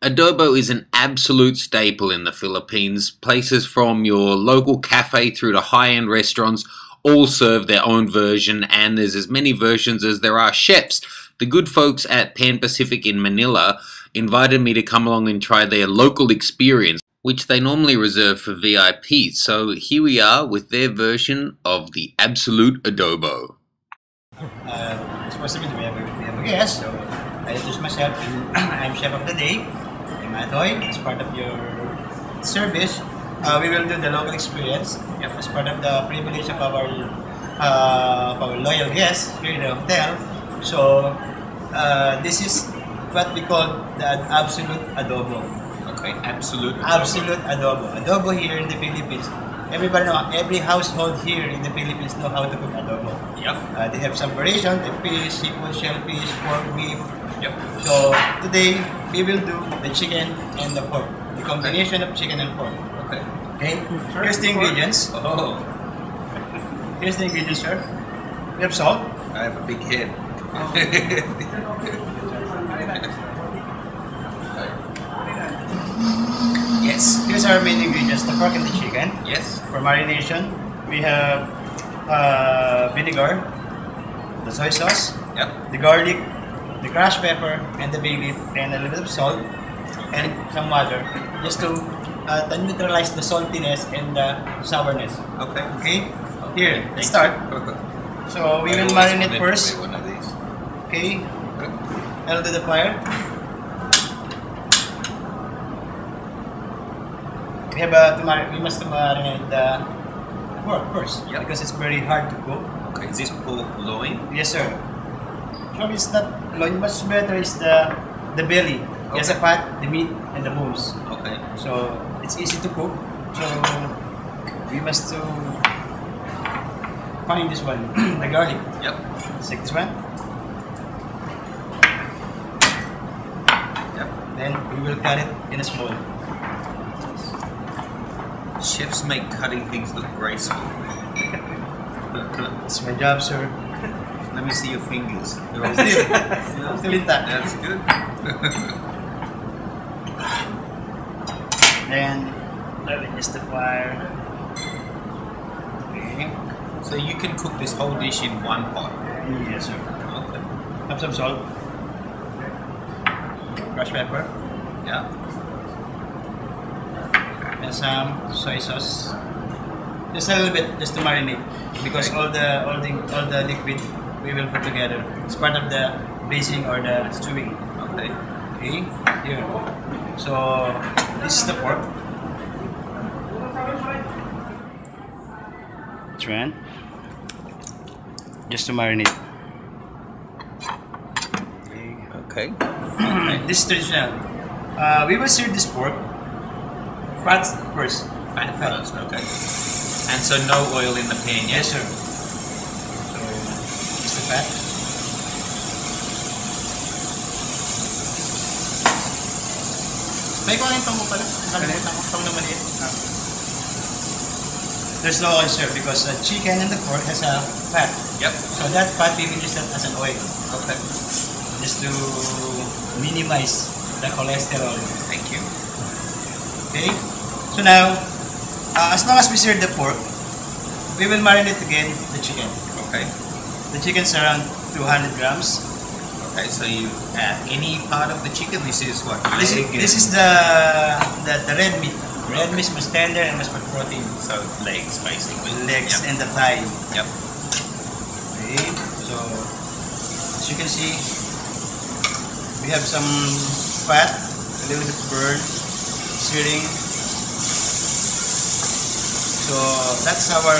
Adobo is an absolute staple in the Philippines. Places from your local cafe through to high-end restaurants all serve their own version, and there's as many versions as there are chefs. The good folks at Pan Pacific in Manila invited me to come along and try their local experience, which they normally reserve for VIPs. So here we are with their version of the absolute adobo. It's possible we have a guest, so I introduce myself. I'm chef of the day. I'm Atoy. As part of your service, we will do the local experience. Yep. As part of the privilege of our loyal guests here in the hotel. So this is what we call the absolute adobo. Okay, absolute adobo. Adobo here in the Philippines. Everybody know, every household here in the Philippines know how to cook adobo. Yep. They have some variation, the fish, seafood, shellfish, pork, beef. Yep. So today we will do the chicken and the pork. The combination of chicken and pork. Okay. Okay. Here's the ingredients. Oh. Here's the ingredients, sir. We have salt. I have a big head. Yes. Here's our main ingredients: the pork and the chicken. Yes. For marination, we have vinegar, the soy sauce, Yep. the garlic, the crushed pepper, and the bay leaf, and a little bit of salt, and some water, just to neutralize the saltiness and the sourness. Okay. Okay. Here, let's start. So we will marinate first. One of these. Okay. I'll do the fire. We must marinate the pork first, Yep. because it's very hard to cook. Okay. Is this pork loin? Yes, sir. Actually, it's not loin. Much better is the belly. Yes, the fat, the meat, and the bones. Okay. So it's easy to cook. So we must find this one, the garlic. Yep. Take this one. Yep. Then we will cut it in a small. Chefs make cutting things look graceful. It's my job, sir. Let me see your fingers. Still intact. That's good. Then let me just the fire. Okay. So you can cook this whole dish in one pot. Yes, sir. Okay. Have some salt. Crushed pepper. Yeah. And some soy sauce. Just a little bit, just to marinate, because all the liquid we will put together. It's part of the basting or the stewing. Okay. Okay. Here. So this is the pork. Trend. Just to marinate. Okay. This is traditional. We will serve this pork fat first. Fat first. Okay. And so no oil in the pan yet? Yes, sir. So just the fat. May kuhanin pa mo pala. Nakalimutan ko pang na maliit. There's no oil, sir, because the chicken and the pork has a fat. Yep. So that fat we will use that as an oil. Okay. Just to minimize the cholesterol. Thank you. Okay? So now, as long as we serve the pork, we will marinate again the chicken. Okay. The chicken's around 200 grams. Okay, so you add any part of the chicken. This is what? This is the red meat. Red meat must tender and must put protein. So legs, basically. Legs Yep. and the thigh. Yep. Okay. So as you can see, we have some fat, a little bit burn, searing. So that's our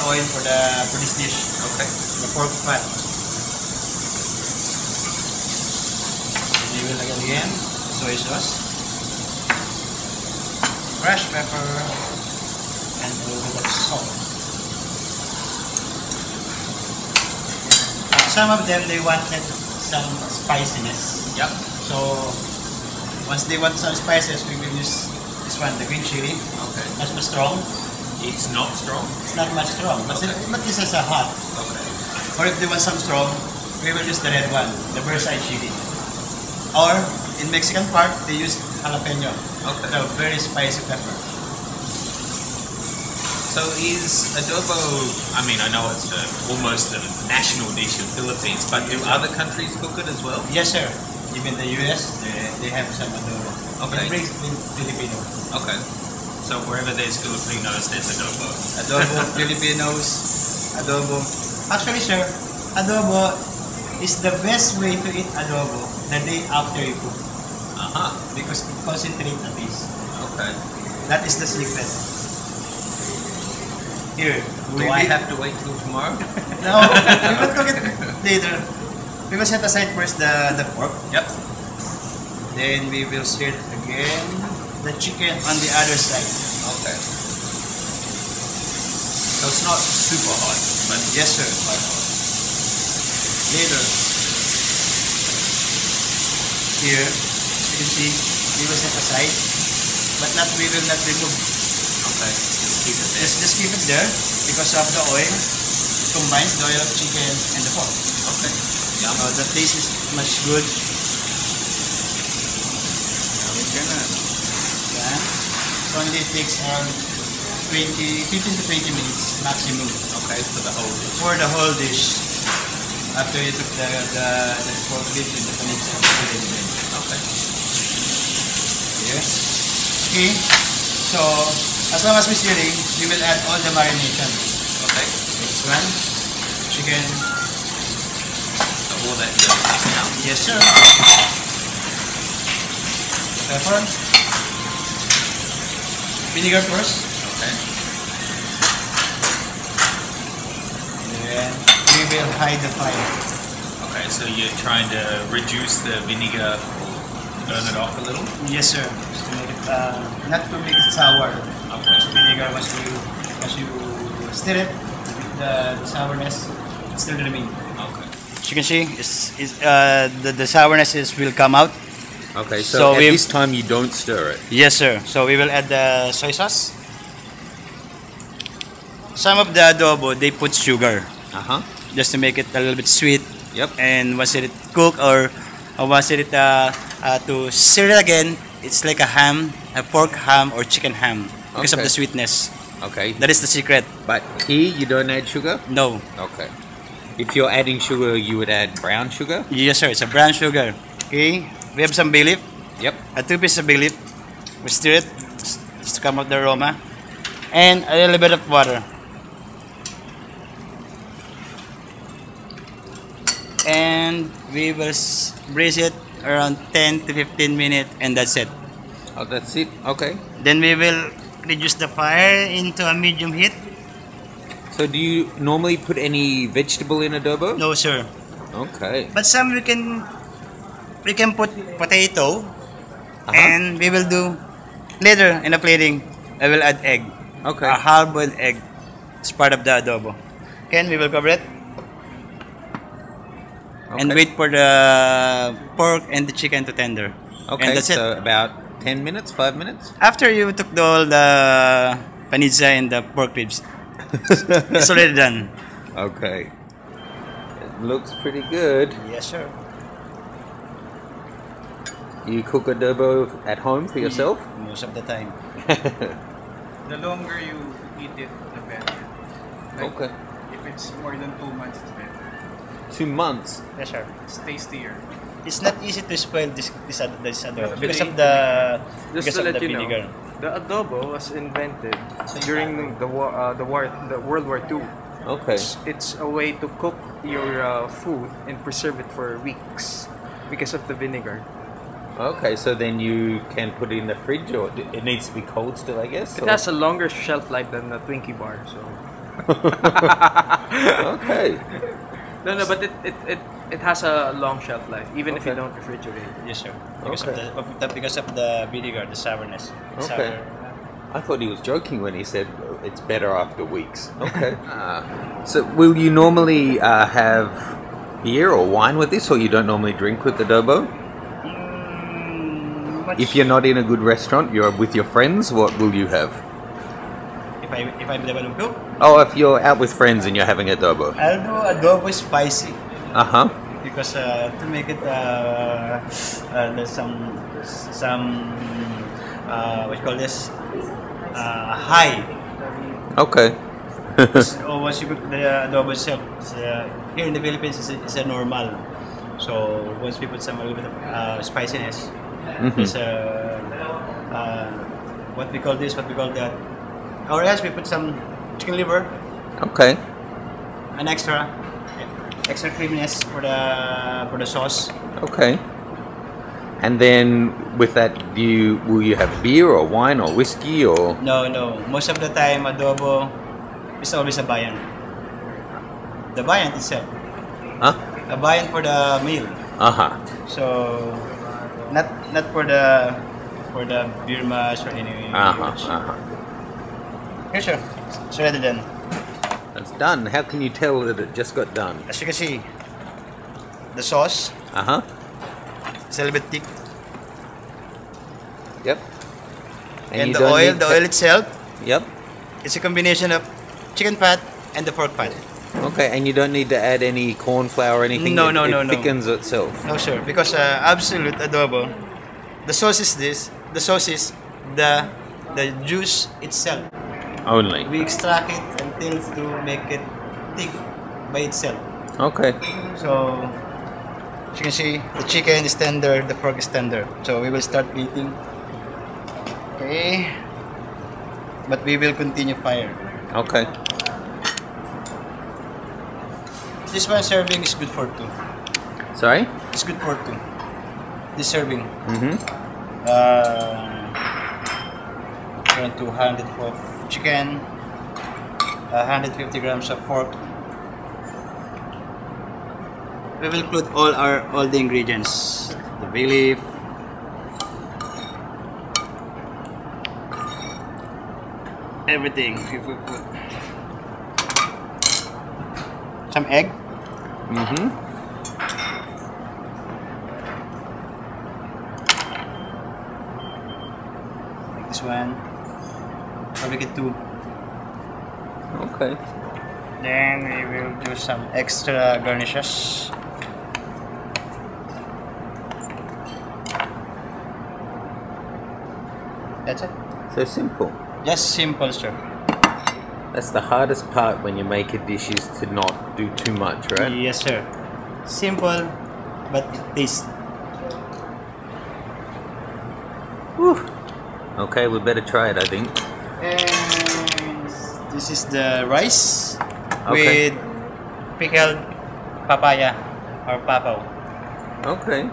oil for this dish. Okay. The pork fat. We will again soy sauce, crushed pepper, and a little bit of salt. Some of them they wanted some spiciness. Yep. So once they want some spices, we will use this one, the green chili. Okay. Much more strong. It's not strong? It's not much strong, but, Okay. but this is a hot. Okay. Or if they want some strong, we will use the red one, the Versailles chili. Or in Mexican part, they use jalapeno. Okay. The very spicy pepper. So is adobo, I mean, I know it's almost a national dish of Philippines, but do other countries cook it as well? Yes, sir. Even the US, they have some adobo. Okay. It brings Filipino. Okay. So wherever there's Filipinos, there's adobo. Adobo, Filipinos, adobo. Actually, sir, adobo is the best way to eat adobo the day after you cook. Uh-huh. Because it concentrates the taste. Okay. That is the secret. Here, Do I have to wait till tomorrow? No, we will cook it later. We will set aside first the pork. Yep. Then we will sear again the chicken on the other side. Okay. So it's not super hot, but Yes, sir. Later. Here, as you can see, we will set aside, but we will not remove. okay. Just keep it there. Just keep it there because of the oil. It combines the oil of chicken and the pork. Okay. Yum. The taste is much good. Yan. It only takes around 15 to 20 minutes maximum Okay, for the whole dish. for the whole dish. After you took the pork rib and the panitsa. Okay. Yes. Okay. So, as long as we're searing, we will add all the marination. Okay. Next one, chicken. So all that goes now. Yes, sir. Pepper. Vinegar first. Okay. Then we will hide the fire. Okay, so you're trying to reduce the vinegar or burn it off a little? Yes, sir. Just to make it, not to make it sour. Okay. Vinegar, once you stir it, the sourness still remain. Okay. As you can see, the sourness will come out. Okay, So so, at we- this time you don't stir it. Yes, sir. So we will add the soy sauce. Some of the adobo, they put sugar Uh-huh. just to make it a little bit sweet. Yep. And once it cook or once it to sear it again, it's like a ham, a pork ham or chicken ham because of Okay. the sweetness. Okay. That is the secret. But here you don't add sugar? No. Okay. If you're adding sugar, you would add brown sugar? Yes, sir. It's a brown sugar. Okay. We have some bay leaf. Yep. 2 pieces of bay leaf. We stir it just to come out the aroma. And a little bit of water. And we will braise it around 10 to 15 minutes and that's it. Oh, that's it? Okay. Then we will reduce the fire into a medium heat. So do you normally put any vegetable in adobo? No, sir. Okay. But some we can put potato and we will do later in the plating. I will add egg. Okay. A hard-boiled egg. It's part of the adobo. Then we will cover it and Okay. wait for the pork and the chicken to tender. Okay, And that's it. so about 10 minutes, 5 minutes? After you took all the panizza and the pork ribs, it's already done. Okay. It looks pretty good. Yes, sir. You cook adobo at home for yourself? Most of the time. The longer you eat it, the better. Like, Okay. if it's more than 2 months, it's better. 2 months? Yes, sir. It's tastier. It's not easy to spoil this adobo Actually, because of the Just because to of let the you vinegar. know, the adobo was invented during the World War II. Okay. It's a way to cook your food and preserve it for weeks because of the vinegar. Okay, so then you can put it in the fridge, or it needs to be cold still, I guess? It has a longer shelf life than the Twinkie bar. So Okay. no, but it has a long shelf life even if you Okay. don't refrigerate. Yes, sir. Because Okay. because of the vinegar, the sourness. Okay. I thought he was joking when he said it's better after weeks. Okay. So will you normally have beer or wine with this, or you don't normally drink with adobo? If you're not in a good restaurant, you're with your friends, what will you have? if I'm the one who cook, Oh, if you're out with friends and you're having adobo. I'll do adobo spicy. Uh-huh. because to make it there's some what you call this high. Okay. So once you cook the adobo itself, here in the Philippines it's a normal. So once we put some a little bit of spiciness, it's what we call this, what we call that. Or else we put some chicken liver, Okay. an extra creaminess for the sauce. Okay. And then with that, will you have beer or wine or whiskey or? No, most of the time adobo is always a viand. The viand itself, Huh? a viand for the meal. So not for the beer mash or any. Here, sir. It's ready then. That's done. How can you tell that it just got done? As you can see, the sauce is a little bit thick, Yep. and you the don't oil, need the oil itself, Yep. it's a combination of chicken fat and the pork fat. Okay, and you don't need to add any corn flour or anything. No, It thickens itself. No, sir, because absolute adobo, the sauce is this. The sauce is the juice itself. Only. We extract it until to make it thick by itself. Okay. So as you can see, the chicken is tender, the pork is tender. So we will start eating. Okay, but we will continue fire. Okay. This one serving is good for two. Sorry. It's good for two. This serving. Around 200 of chicken, 150 grams of pork. We will include all the ingredients. The bay leaf, everything. We will put some egg. Like this one. Or make it two. Okay. Then we will do some extra garnishes. That's it. So simple. Just simple, sir. That's the hardest part when you make a dish, is to not do too much, right? Yes, sir. Simple, but it tastes. Whew. Okay, we better try it, I think. And this is the rice Okay. with pickled papaya or papaw. Okay.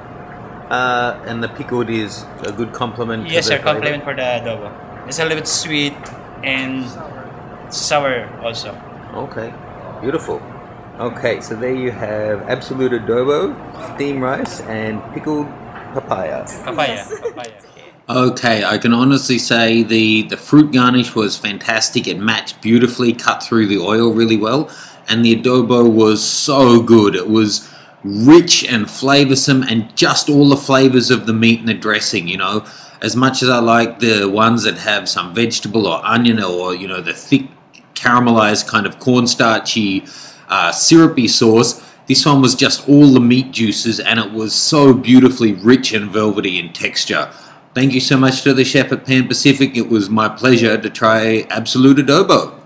And the pickled is a good complement. Yes, to the sir. Compliment for the adobo. It's a little bit sweet and sour also. Okay, beautiful. Okay, so there you have absolute adobo, steamed rice, and pickled papaya. Papaya. Papaya. Okay, I can honestly say the fruit garnish was fantastic. It matched beautifully, cut through the oil really well, and the adobo was so good. It was rich and flavoursome, and just all the flavours of the meat and the dressing, you know. As much as I like the ones that have some vegetable or onion or, you know, the thick caramelized kind of cornstarchy syrupy sauce, this one was just all the meat juices, and it was so beautifully rich and velvety in texture. Thank you so much to the chef at Pan Pacific. It was my pleasure to try Absolute Adobo.